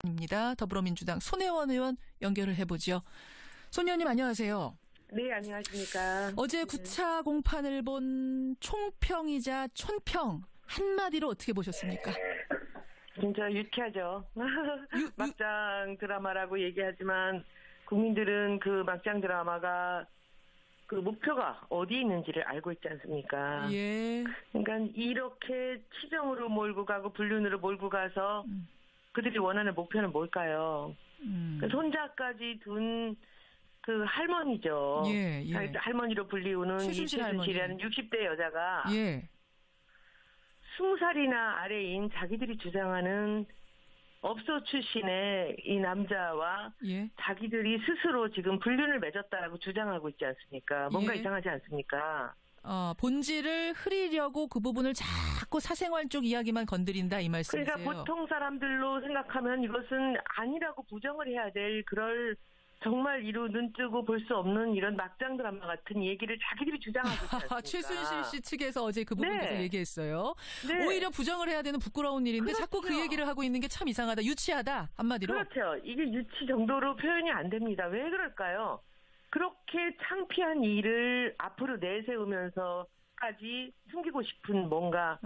입니다. 더불어민주당 손혜원 의원 연결을 해보죠. 손 의원님 안녕하세요. 네, 안녕하십니까. 어제 9차 공판을 본 총평이자 촌평 한마디로 어떻게 보셨습니까? 진짜 유쾌하죠. 막장 드라마라고 얘기하지만 국민들은 그 막장 드라마가 그 목표가 어디 있는지를 알고 있지 않습니까? 예. 그러니까 이렇게 치정으로 몰고 가고 불륜으로 몰고 가서 그들이 원하는 목표는 뭘까요? 그 손자까지 둔 그 할머니죠. 예, 예. 할머니로 불리우는 최순실이라는 60대 여자가 예. 20살이나 아래인 자기들이 주장하는 업소 출신의 이 남자와 예. 자기들이 스스로 지금 불륜을 맺었다라고 주장하고 있지 않습니까? 뭔가 예. 이상하지 않습니까? 본질을 흐리려고 그 부분을 자꾸 사생활 쪽 이야기만 건드린다 이 말씀이세요? 그러니까 보통 사람들로 생각하면 이것은 아니라고 부정을 해야 될 그럴 정말 이루 눈 뜨고 볼 수 없는 이런 막장 드라마 같은 얘기를 자기들이 주장하고 있지 않습니까? 최순실 씨 측에서 어제 그 부분 계속 얘기했어요. 네. 오히려 부정을 해야 되는 부끄러운 일인데 그렇죠. 자꾸 그 얘기를 하고 있는 게 참 이상하다. 유치하다. 한마디로. 그렇죠. 이게 유치 정도로 표현이 안 됩니다. 왜 그럴까요? 그렇게 창피한 일을 앞으로 내세우면서까지 숨기고 싶은 뭔가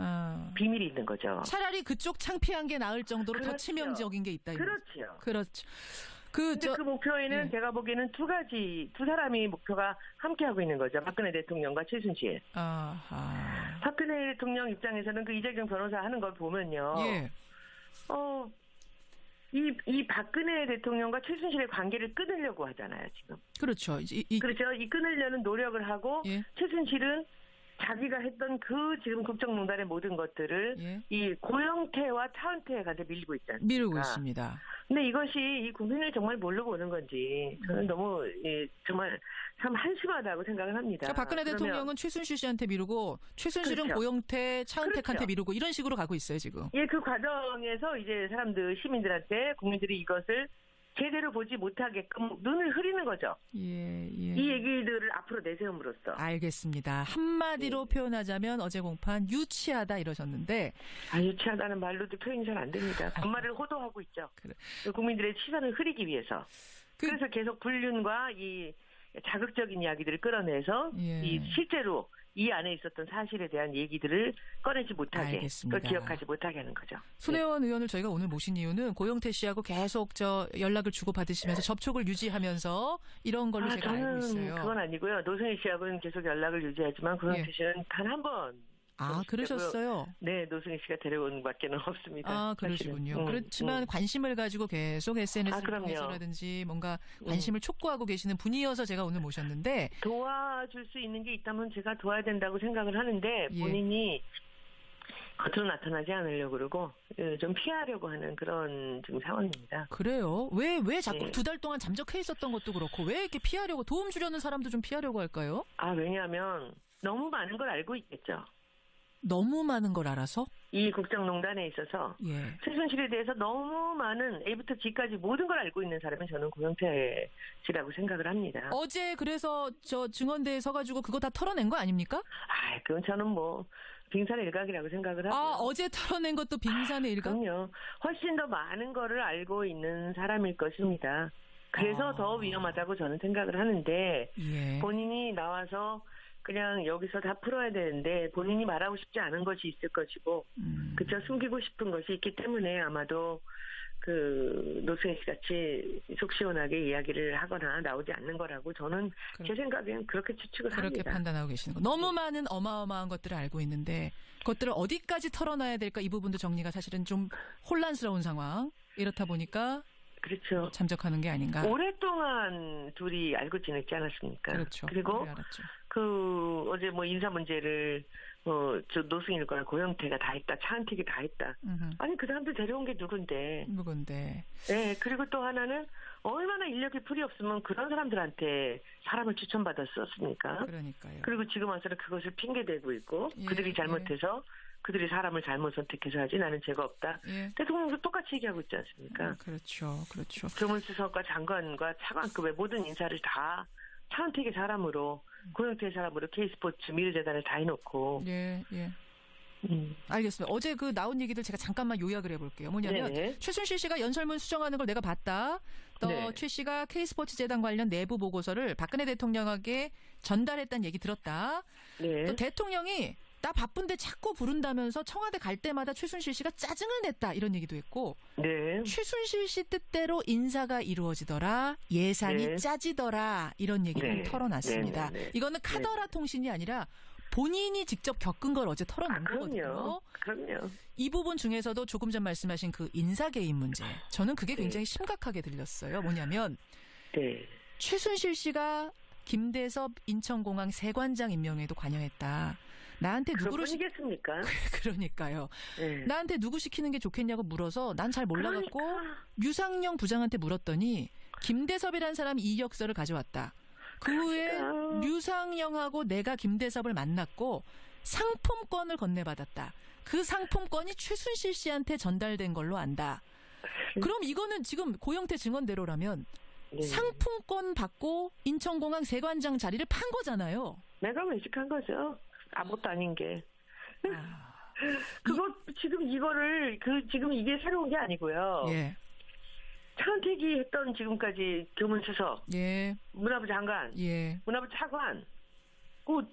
비밀이 있는 거죠. 차라리 그쪽 창피한 게 나을 정도로 그렇죠. 더 치명적인 게 있다. 그렇죠. 그렇죠. 근데 그 목표에는 제가 보기에는 두 사람이 목표가 함께하고 있는 거죠. 박근혜 대통령과 최순실. 아하. 박근혜 대통령 입장에서는 그 이재경 변호사 하는 걸 보면요. 예. 이 박근혜 대통령과 최순실의 관계를 끊으려고 하잖아요, 지금. 그렇죠. 그렇죠. 이 끊으려는 노력을 하고, 예. 최순실은 자기가 했던 그 지금 국정농단의 모든 것들을 이 고영태와 차은택한테 밀고 있지 않습니까? 미루고 있습니다. 근데 이것이 이 국민을 정말 모르고 오는 건지 저는 너무 정말 참 한심하다고 생각을 합니다. 그러니까 박근혜 대통령은 최순실 씨한테 미루고 최순실은 그렇죠. 고영태, 차은택한테 그렇죠. 미루고 이런 식으로 가고 있어요 지금. 예, 그 과정에서 이제 시민들한테 국민들이 이것을 제대로 보지 못하게끔 눈을 흐리는 거죠. 예. 이 얘기들을 앞으로 내세움으로써. 알겠습니다. 한마디로 표현하자면 어제 공판 유치하다 이러셨는데. 유치하다는 말로도 표현이 잘 안 됩니다. 반말을 호도하고 있죠. 그래. 국민들의 시선을 흐리기 위해서. 그래서 계속 불륜과 이 자극적인 이야기들을 끌어내서 이 실제로 이 안에 있었던 사실에 대한 얘기들을 꺼내지 못하게, 그걸 기억하지 못하게 하는 거죠. 손혜원 의원을 저희가 오늘 모신 이유는 고영태 씨하고 계속 연락을 주고받으시면서 접촉을 유지하면서 이런 걸로 제가 알고 있어요. 그건 아니고요. 노승일 씨하고는 계속 연락을 유지하지만 고영태 씨는 단 한 번. 그러셨어요? 네, 노승일 씨가 데려온 밖에는 없습니다. 그러시군요. 그렇지만 관심을 가지고 계속 SNS를 통해서라든지 뭔가 관심을 촉구하고 계시는 분이어서 제가 오늘 모셨는데. 도와줄 수 있는 게 있다면 제가 도와야 된다고 생각을 하는데 본인이 겉으로 나타나지 않으려고 그러고 좀 피하려고 하는 그런 지금 상황입니다. 그래요? 왜 자꾸 2달 동안 잠적해 있었던 것도 그렇고 왜 이렇게 피하려고 도움 주려는 사람도 좀 피하려고 할까요? 왜냐하면 너무 많은 걸 알고 있겠죠. 너무 많은 걸 알아서? 이 국정농단에 있어서 최순실에 대해서 너무 많은 A부터 G까지 모든 걸 알고 있는 사람은 저는 고영태 씨라고 생각을 합니다. 어제 그래서 저 증언대에 서가지고 그거 다 털어낸 거 아닙니까? 그건 저는 빙산의 일각이라고 생각을 하고요. 어제 털어낸 것도 빙산의 일각? 그럼요. 훨씬 더 많은 거를 알고 있는 사람일 것입니다. 그래서 더 위험하다고 저는 생각을 하는데 본인이 나와서 그냥 여기서 다 풀어야 되는데 본인이 말하고 싶지 않은 것이 있을 것이고 그쵸, 숨기고 싶은 것이 있기 때문에 아마도 그 노승일 씨 같이 속 시원하게 이야기를 하거나 나오지 않는 거라고 저는 제 생각엔 그렇게 추측을 합니다. 그렇게 판단하고 계시는 거. 너무 많은 어마어마한 것들을 알고 있는데 그것들을 어디까지 털어놔야 될까 이 부분도 정리가 사실은 좀 혼란스러운 상황. 이렇다 보니까 그렇죠. 잠적하는 게 아닌가. 오랫동안 둘이 알고 지냈지 않았습니까? 그렇죠. 그리고 어제 인사 문제를 저 노승일과 고영태가 다 했다, 차은택이 다 했다. 아니 그 사람들 데려온 게 누군데? 네, 그리고 또 하나는 얼마나 인력이 풀이 없으면 그런 사람들한테 사람을 추천받았었습니까? 그러니까요. 그리고 지금 와서는 그것을 핑계대고 있고 그들이 잘못해서 그들이 사람을 잘못 선택해서 하지 나는 죄가 없다. 대통령도 똑같이 얘기하고 있지 않습니까? 그렇죠. 교문수석과 장관과 차관급의 모든 인사를 다 차은택의 사람으로 고영태의 사람으로 K스포츠 미르재단을 다 해놓고 알겠습니다. 어제 그 나온 얘기들 제가 잠깐만 요약을 해볼게요. 뭐냐면 네네. 최순실 씨가 연설문 수정하는 걸 내가 봤다. 또 네. 최 씨가 K스포츠 재단 관련 내부 보고서를 박근혜 대통령에게 전달했다는 얘기 들었다. 네. 또 대통령이 나 바쁜데 자꾸 부른다면서 청와대 갈 때마다 최순실 씨가 짜증을 냈다 이런 얘기도 했고 네. 최순실 씨 뜻대로 인사가 이루어지더라 예산이 네. 짜지더라 이런 얘기를 네. 털어놨습니다. 네. 이거는 카더라 통신이 아니라 본인이 직접 겪은 걸 어제 털어놓은 거거든요. 그럼요. 이 부분 중에서도 조금 전 말씀하신 그 인사 개입 문제 저는 그게 굉장히 심각하게 들렸어요. 뭐냐면 네. 최순실 씨가 김대섭 인천공항 세관장 임명에도 관여했다. 나한테 누구를 그러겠습니까? 그러니까요. 네. 나한테 누구 시키는 게 좋겠냐고 물어서 난 잘 몰라갖고 그러니까. 류상영 부장한테 물었더니 김대섭이라는 사람이 이력서를 가져왔다. 그 후에 류상영하고 내가 김대섭을 만났고 상품권을 건네받았다. 그 상품권이 최순실 씨한테 전달된 걸로 안다. 그럼 이거는 지금 고영태 증언대로라면 네. 상품권 받고 인천공항 세관장 자리를 판 거잖아요. 내가 외식한 거죠. 아무것도 아닌 게. 아, 그거 지금 이거를 지금 이게 새로운 게 아니고요. 예, 차은택이 했던 지금까지 교문수석, 예, 문화부 장관, 예. 문화부 차관,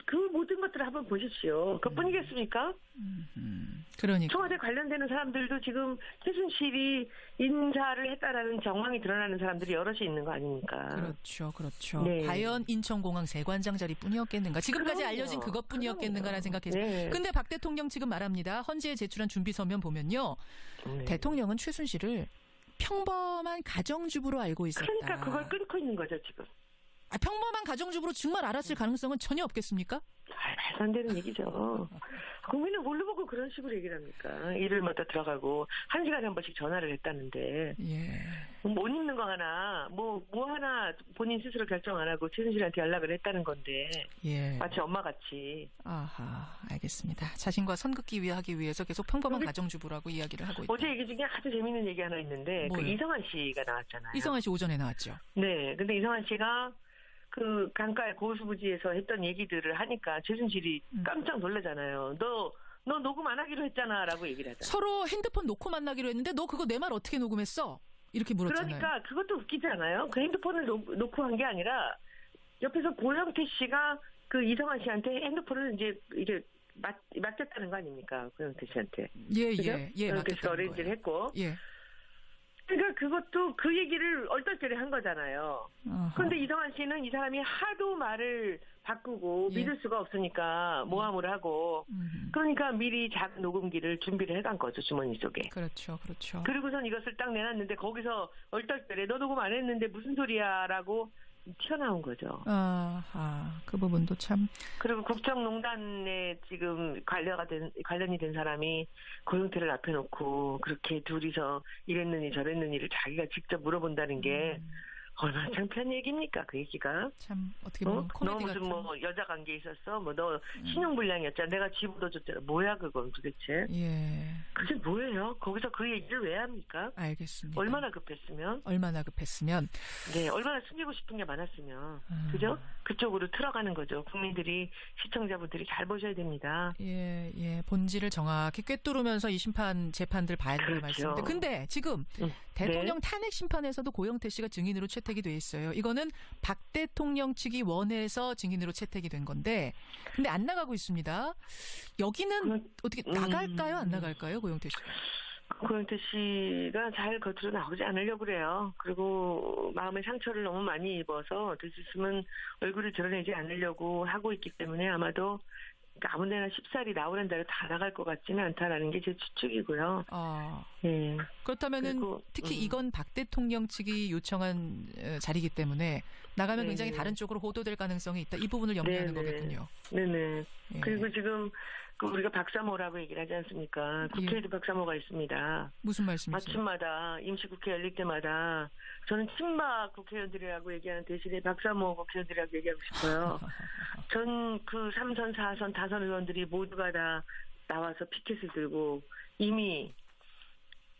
그 모든 것들을 한번 보십시오. 그뿐이겠습니까? 그러니까. 청와대 관련되는 사람들도 지금 최순실이 인사를 했다라는 정황이 드러나는 사람들이 여럿이 있는 거 아닙니까? 그렇죠. 네. 과연 인천공항 세관장 자리뿐이었겠는가? 지금까지 그럼요. 알려진 그것뿐이었겠는가라는 생각해서. 네. 근데 박 대통령 지금 말합니다. 헌재에 제출한 준비 서면 보면요. 네. 대통령은 최순실을 평범한 가정주부로 알고 있었다. 그러니까 그걸 끊고 있는 거죠, 지금. 평범한 가정주부로 정말 알았을 가능성은 전혀 없겠습니까? 말도 안 되는 얘기죠. 국민은 뭘로 보고 그런 식으로 얘기를 합니까? 일요일마다 들어가고 1시간에 한 번씩 전화를 했다는데 예. 못 입는 거 하나 뭐 하나 본인 스스로 결정 안 하고 최순실한테 연락을 했다는 건데 예. 마치 엄마같이. 아하, 알겠습니다. 자신과 선긋기 하기 위해서 계속 평범한 가정주부라고 이야기를 하고 있다. 어제 얘기 중에 아주 재밌는 얘기 하나 있는데 그 뭐요? 이성환 씨가 나왔잖아요. 이성환 씨 오전에 나왔죠. 네, 근데 이성환 씨가 그 강가의 고수부지에서 했던 얘기들을 하니까 최순실이 깜짝 놀라잖아요. 너 녹음 안 하기로 했잖아라고 얘기를 하잖아요. 서로 핸드폰 놓고 만나기로 했는데 너 그거 내 말 어떻게 녹음했어? 이렇게 물었잖아요. 그러니까 그것도 웃기지 않아요? 그 핸드폰을 놓고 한 게 아니라 옆에서 고영태 씨가 그 이성환 씨한테 핸드폰을 이제 맡겼다는 거 아닙니까? 고영태 씨한테. 예, 그죠? 예, 고영태 씨가 맡겼다는 어레인지를 거예요. 했고. 예. 그러니까 그것도 그 얘기를 얼떨결에 한 거잖아요. 아하. 그런데 이성환 씨는 이 사람이 하도 말을 바꾸고 예. 믿을 수가 없으니까 모함을 하고 그러니까 미리 작은 녹음기를 준비를 해간 거죠, 주머니 속에. 그렇죠. 그리고선 이것을 딱 내놨는데 거기서 얼떨결에 너 녹음 안 했는데 무슨 소리야라고 튀어나온 거죠. 아하, 그 부분도 참. 그리고 국정농단에 지금 관련이 된 사람이 고영태를 앞에 놓고 그렇게 둘이서 이랬느니 저랬느니를 자기가 직접 물어본다는 게 얼마나 창피한 얘기입니까? 그 얘기가. 참 어떻게 보면 너 코미디 무슨 같은. 뭐 여자 관계 있었어? 뭐 너 신용불량이었잖아. 내가 집 얻어줬잖아. 뭐야 그건 도대체? 예. 그게 뭐예요? 거기서 그 얘기를 왜 합니까? 알겠습니다. 얼마나 급했으면? 네, 얼마나 숨기고 싶은 게 많았으면. 그죠? 그쪽으로 틀어가는 거죠. 국민들이, 시청자분들이 잘 보셔야 됩니다. 예. 본질을 정확히 꿰뚫으면서 이 재판들 봐야 될 그렇죠. 말씀인데. 근데 지금 대통령 탄핵 심판에서도 고영태 씨가 증인으로 채택이 돼 있어요. 이거는 박 대통령 측이 원해서 증인으로 채택이 된 건데, 근데 안 나가고 있습니다. 여기는 어떻게 나갈까요? 안 나갈까요? 고영태 씨가? 고영태 씨가 잘 겉으로 나오지 않으려고 그래요. 그리고 마음의 상처를 너무 많이 입어서 될 수 있으면 얼굴을 드러내지 않으려고 하고 있기 때문에 아마도 아무데나 쉽사리 나오는 대로 다 나갈 것 같지는 않다라는 게 제 추측이고요. 예. 그렇다면은 특히 이건 박 대통령 측이 요청한 자리이기 때문에 나가면 굉장히 다른 쪽으로 호도될 가능성이 있다. 이 부분을 염려하는 거겠군요. 네네. 예. 그리고 지금 우리가 박사모라고 얘기를 하지 않습니까? 국회에도 박사모가 있습니다. 무슨 말씀이세요? 아침마다 임시국회 열릴 때마다 저는 친박 국회의원들이라고 얘기하는 대신에 박사모 국회의원들이라고 얘기하고 싶어요. 전 그 3선, 4선, 5선 의원들이 모두가 다 나와서 피켓을 들고 이미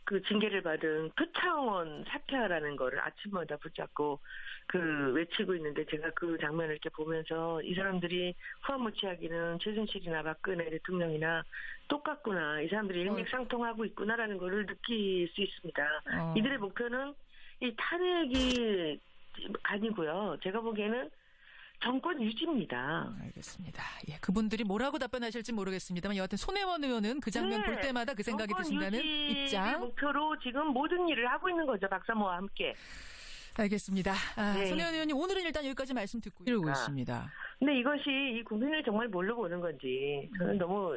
그 징계를 받은 표창원 사퇴하라는 거를 아침마다 붙잡고 외치고 있는데 제가 그 장면을 이렇게 보면서 이 사람들이 후한무치하기는 최순실이나 박근혜 대통령이나 똑같구나. 이 사람들이 일맥상통하고 있구나라는 거를 느낄 수 있습니다. 이들의 목표는 이 탄핵이 아니고요. 제가 보기에는 정권 유지입니다. 알겠습니다. 예, 그분들이 뭐라고 답변하실지 모르겠습니다만 여하튼 손혜원 의원은 그 장면 볼 때마다 그 생각이 드신다는 입장. 목표로 지금 모든 일을 하고 있는 거죠. 박사모와 함께. 알겠습니다. 손혜원 의원님 오늘은 일단 여기까지 말씀 듣고 이러고 있습니다. 근데 이것이 이 국민을 정말 모르고 오는 건지 저는 너무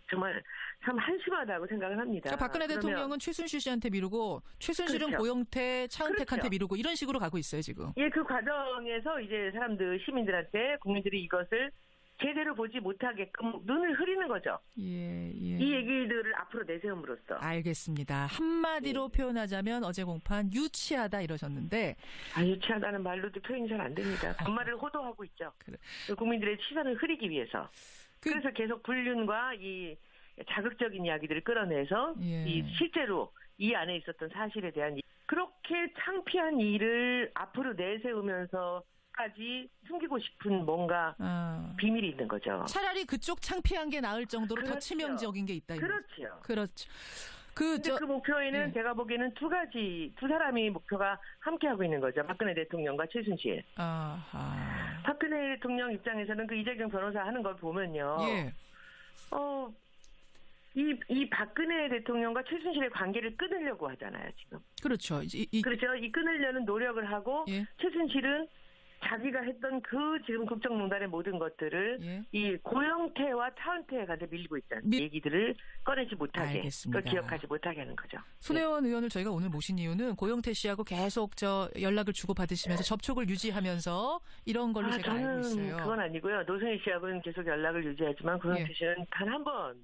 정말 참 한심하다고 생각을 합니다. 그러니까 박근혜 대통령은 최순실 씨한테 미루고 최순실은 그렇죠. 고영태, 차은택한테 미루고 이런 식으로 가고 있어요 지금. 예, 그 과정에서 이제 시민들한테 국민들이 이것을 제대로 보지 못하게끔 눈을 흐리는 거죠. 예. 이 얘기들을 앞으로 내세움으로써. 알겠습니다. 한마디로 표현하자면 어제 공판 유치하다 이러셨는데. 유치하다는 말로도 표현이 잘 안 됩니다. 정말을 호도하고 있죠. 그래. 국민들의 시선을 흐리기 위해서. 그래서 계속 불륜과 이 자극적인 이야기들을 끌어내서 이 실제로 이 안에 있었던 사실에 대한 그렇게 창피한 일을 앞으로 내세우면서까지 숨기고 싶은 뭔가 비밀이 있는 거죠. 차라리 그쪽 창피한 게 나을 정도로 더 치명적인 게 있다. 그렇죠. 그렇죠. 그 목표에는 제가 보기에는 두 사람이 목표가 함께하고 있는 거죠. 박근혜 대통령과 최순실. 박근혜 대통령 입장에서는 그 이재경 변호사 하는 걸 보면요. 이 박근혜 대통령과 최순실의 관계를 끊으려고 하잖아요, 지금. 그렇죠. 그렇죠. 이 끊으려는 노력을 하고 최순실은 자기가 했던 지금 국정농단의 모든 것들을 이 고영태와 차은택한테 밀리고 있다는 얘기들을 꺼내지 못하게, 그걸 기억하지 못하게 하는 거죠. 손혜원 의원을 저희가 오늘 모신 이유는 고영태 씨하고 계속 연락을 주고받으시면서 접촉을 유지하면서 이런 걸로 제가 알고 있어요. 그건 아니고요. 노승일 씨하고는 계속 연락을 유지하지만 고영태 씨는 단 한 번.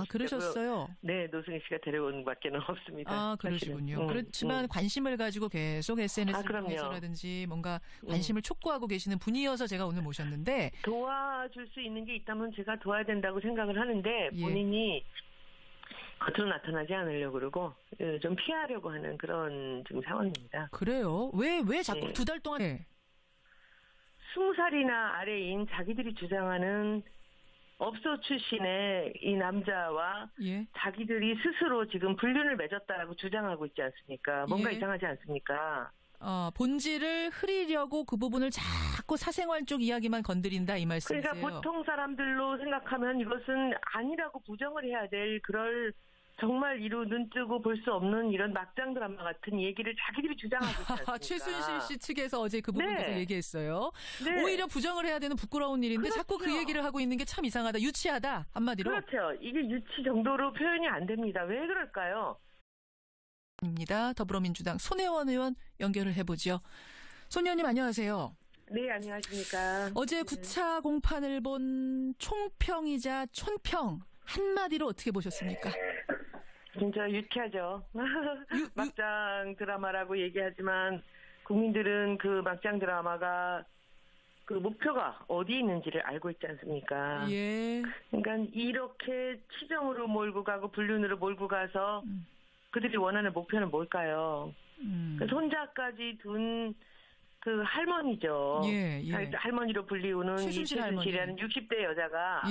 그러셨어요? 네, 노승일 씨가 데려온 밖에는 없습니다. 그러시군요. 그렇지만 관심을 가지고 계속 SNS라든지 뭔가 관심을 촉구하고 계시는 분이어서 제가 오늘 모셨는데 도와줄 수 있는 게 있다면 제가 도와야 된다고 생각을 하는데 본인이 겉으로 나타나지 않으려고 그러고 좀 피하려고 하는 그런 지금 상황입니다. 그래요? 왜 자꾸 2달 동안 20살이나 아래인 자기들이 주장하는 업소 출신의 이 남자와 자기들이 스스로 지금 불륜을 맺었다라고 주장하고 있지 않습니까? 뭔가 이상하지 않습니까? 본질을 흐리려고 그 부분을 자꾸 사생활 쪽 이야기만 건드린다 이 말씀이세요? 그러니까 보통 사람들로 생각하면 이것은 아니라고 부정을 해야 될 그럴 정말 이루 눈 뜨고 볼 수 없는 이런 막장 드라마 같은 얘기를 자기들이 주장하고 있지 않습니까? 최순실 씨 측에서 어제 그 부분 계속 얘기했어요. 오히려 부정을 해야 되는 부끄러운 일인데 자꾸 그 얘기를 하고 있는 게 참 이상하다. 유치하다. 한마디로. 그렇죠. 이게 유치 정도로 표현이 안 됩니다. 왜 그럴까요? 입니다. 더불어민주당 손혜원 의원 연결을 해보죠. 손 의원님 안녕하세요. 네, 안녕하십니까. 어제 9차 공판을 본 총평이자 촌평 한마디로 어떻게 보셨습니까? 진짜 유쾌하죠. 막장 드라마라고 얘기하지만 국민들은 그 막장 드라마가 그 목표가 어디 있는지를 알고 있지 않습니까? 그러니까 이렇게 치정으로 몰고 가고 불륜으로 몰고 가서 그들이 원하는 목표는 뭘까요? 그 손자까지 둔 그 할머니죠. 할머니로 불리우는 이 최순실이라는 60대 여자가